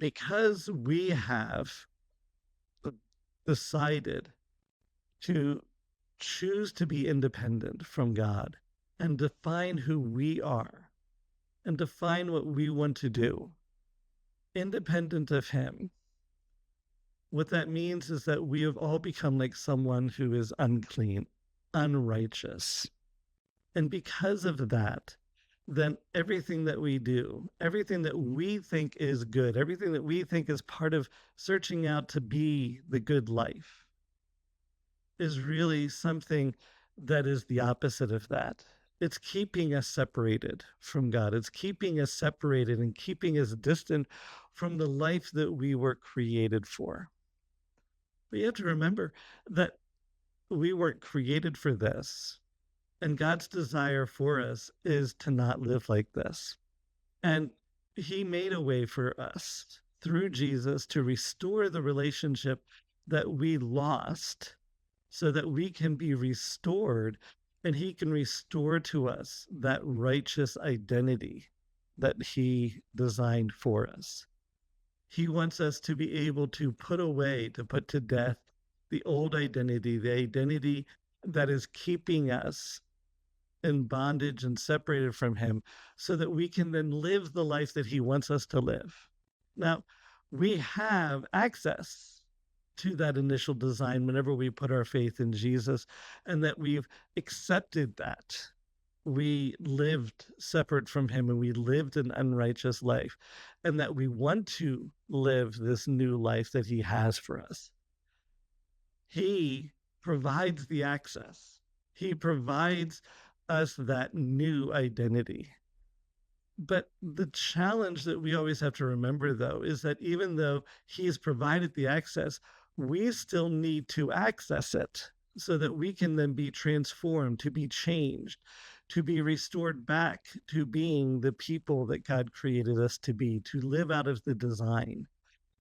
because we have decided to choose to be independent from God and define who we are and define what we want to do, independent of Him. What that means is that we have all become like someone who is unclean, unrighteous. And because of that, then everything that we do, everything that we think is good, everything that we think is part of searching out to be the good life, is really something that is the opposite of that. It's keeping us separated from God. It's keeping us separated and keeping us distant from the life that we were created for. But you have to remember that we weren't created for this. And God's desire for us is to not live like this. And He made a way for us through Jesus to restore the relationship that we lost so that we can be restored and He can restore to us that righteous identity that He designed for us. He wants us to be able to put away, to put to death the old identity, the identity that is keeping us in bondage and separated from Him, so that we can then live the life that He wants us to live. Now, we have access to that initial design whenever we put our faith in Jesus, and that we've accepted that. We lived separate from Him and we lived an unrighteous life, and that we want to live this new life that He has for us. He provides the access. He provides us that new identity. But the challenge that we always have to remember, though, is that even though He's provided the access, we still need to access it so that we can then be transformed, to be changed, to be restored back to being the people that God created us to be, to live out of the design.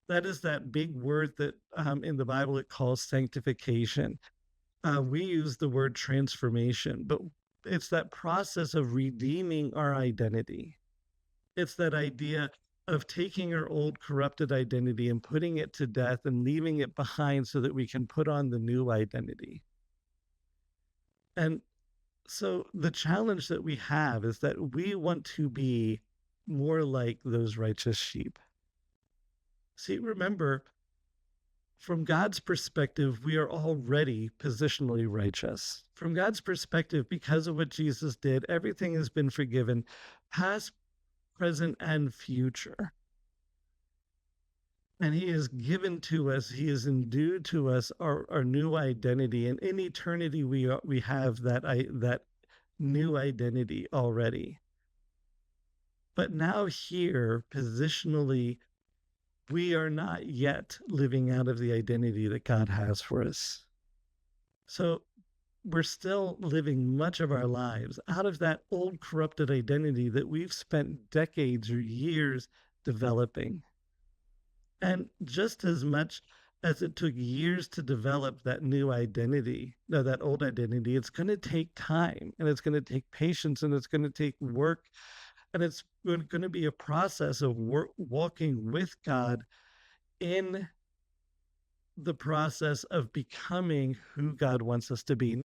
That is that big word that in the Bible it calls sanctification. We use the word transformation, but it's that process of redeeming our identity. It's that idea of taking our old corrupted identity and putting it to death and leaving it behind so that we can put on the new identity. And so the challenge that we have is that we want to be more like those righteous sheep. See, remember, from God's perspective, we are already positionally righteous. From God's perspective, because of what Jesus did, everything has been forgiven, past, present, and future. And He has given to us, He has endued to us our new identity. And in eternity, we have that new identity already. But now here, positionally, we are not yet living out of the identity that God has for us. So we're still living much of our lives out of that old corrupted identity that we've spent decades or years developing. And just as much as it took years to develop that new identity, no, that old identity, it's going to take time, and it's going to take patience, and it's going to take work, and it's going to be a process of walking with God in the process of becoming who God wants us to be.